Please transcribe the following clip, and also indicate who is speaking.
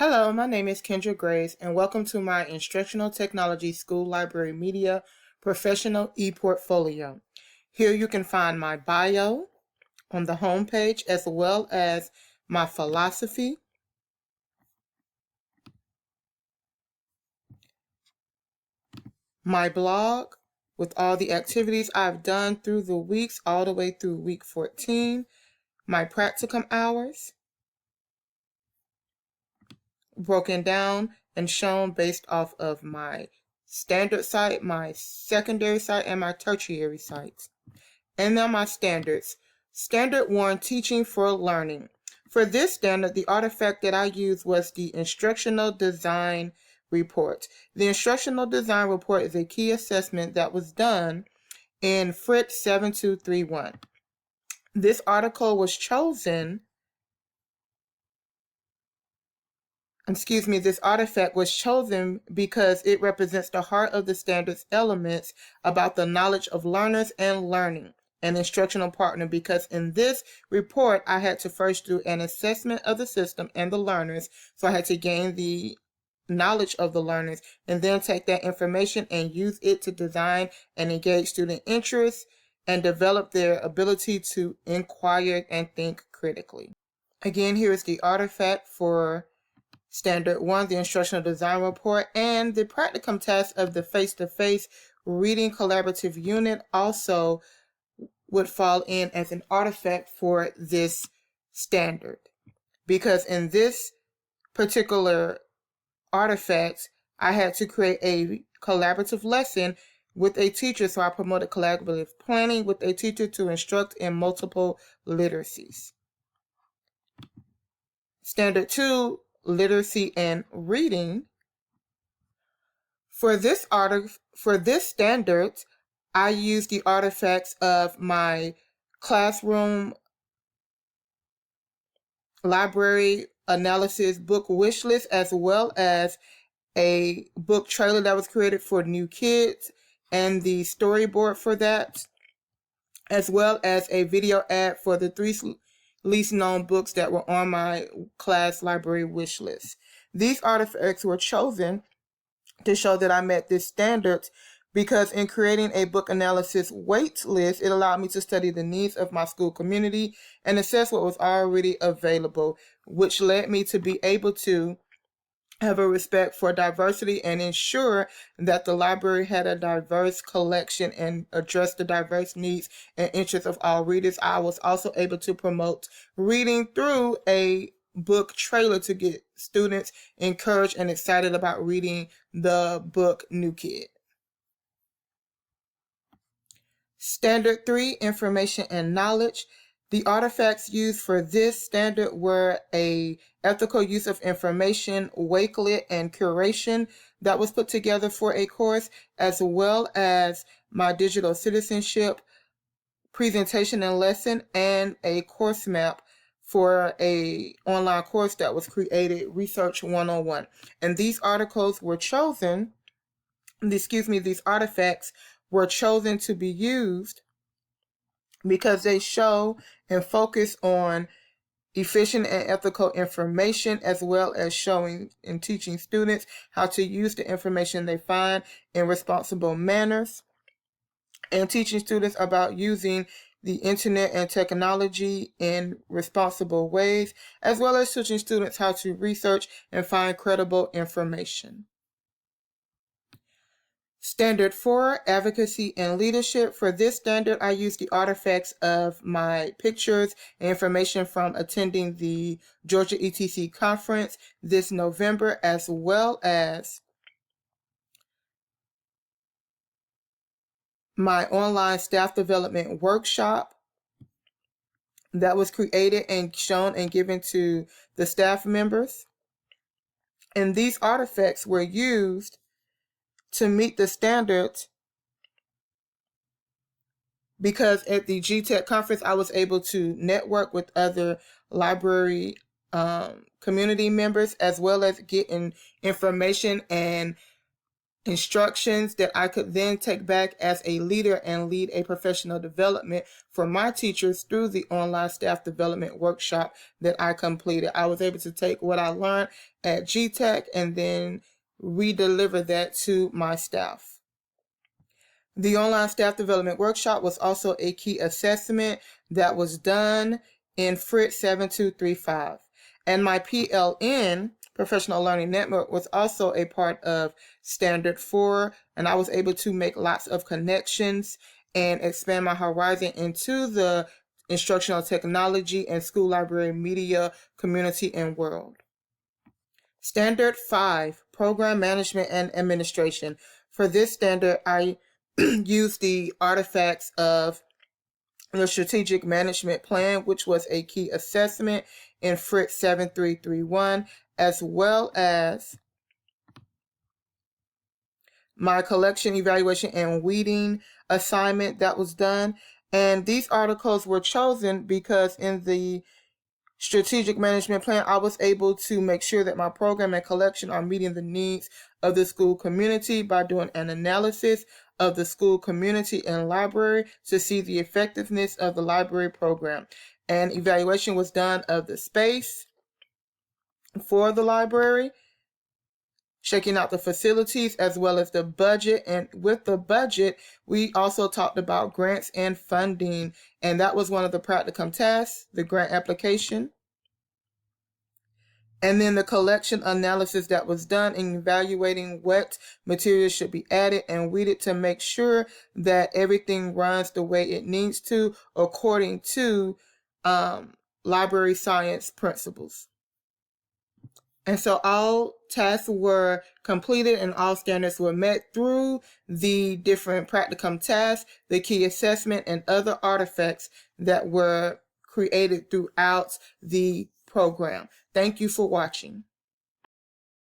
Speaker 1: Hello, my name is Kendra Grays, and welcome to my Instructional Technology School Library Media Professional ePortfolio. Here you can find my bio on the home page, as well as my philosophy, my blog with all the activities I've done through the weeks, all the way through week 14, my practicum hours, broken down and shown based off of my standard site, my secondary site, and my tertiary sites. And now my standards. Standard 1, Teaching for Learning. For this standard, the artifact that I used was the Instructional Design Report. The Instructional Design Report is a key assessment that was done in FRIT 7231. This article was chosen this artifact was chosen because it represents the heart of the standards elements about the knowledge of learners and learning, an instructional partner, because in this report, I had to first do an assessment of the system and the learners. So I had to gain the knowledge of the learners and then take that information and use it to design and engage student interest and develop their ability to inquire and think critically. Again, here is the artifact for Standard 1, the Instructional Design Report, and the practicum test of the face-to-face reading collaborative unit also would fall in as an artifact for this standard. Because in this particular artifact, I had to create a collaborative lesson with a teacher, so I promoted collaborative planning with a teacher to instruct in multiple literacies. Standard 2, Literacy and Reading. For this standard, I used the artifacts of my classroom library analysis book wish list, as well as a book trailer that was created for new kids and the storyboard for that, as well as a video ad for the 3 least known books that were on my class library wish list. These artifacts were chosen to show that I met this standard because in creating a book analysis wait list, it allowed me to study the needs of my school community and assess what was already available, which led me to be able to have a respect for diversity and ensure that the library had a diverse collection and address the diverse needs and interests of all readers. I was also able to promote reading through a book trailer to get students encouraged and excited about reading the book New Kid. Standard 3, Information and Knowledge. The artifacts used for this standard were a ethical use of information, wakelet, and curation that was put together for a course, as well as my digital citizenship presentation and lesson, and a course map for a online course that was created, Research 101. And these articles were chosen, these artifacts were chosen to be used because they show and focus on efficient and ethical information, as well as showing and teaching students how to use the information they find in responsible manners, and teaching students about using the internet and technology in responsible ways, as well as teaching students how to research and find credible information. Standard 4, Advocacy and Leadership. For this standard, I used the artifacts of my pictures and information from attending the Georgia ETC conference this November, as well as my online staff development workshop that was created and shown and given to the staff members. And these artifacts were used to meet the standards because at the GTech conference, I was able to network with other library community members, as well as getting information and instructions that I could then take back as a leader and lead a professional development for my teachers through the online staff development workshop that I completed. I was able to take what I learned at GTech and then redeliver that to my staff. The online staff development workshop was also a key assessment that was done in FRIT 7235. And my PLN, Professional Learning Network, was also a part of Standard 4, and I was able to make lots of connections and expand my horizon into the instructional technology and school library media community and world. Standard 5, Program Management and Administration. For this standard, I used the artifacts of the Strategic Management Plan, which was a key assessment in FRIT 7331, as well as my collection, evaluation, and weeding assignment that was done. And these articles were chosen because in the Strategic Management Plan, I was able to make sure that my program and collection are meeting the needs of the school community by doing an analysis of the school community and library to see the effectiveness of the library program. And evaluation was done of the space for the library, checking out the facilities as well as the budget. And with the budget, we also talked about grants and funding. And that was one of the practicum tasks, the grant application. And then the collection analysis that was done in evaluating what materials should be added and weeded to make sure that everything runs the way it needs to according to library science principles. And so all tasks were completed and all standards were met through the different practicum tasks, the key assessment, and other artifacts that were created throughout the program. Thank you for watching.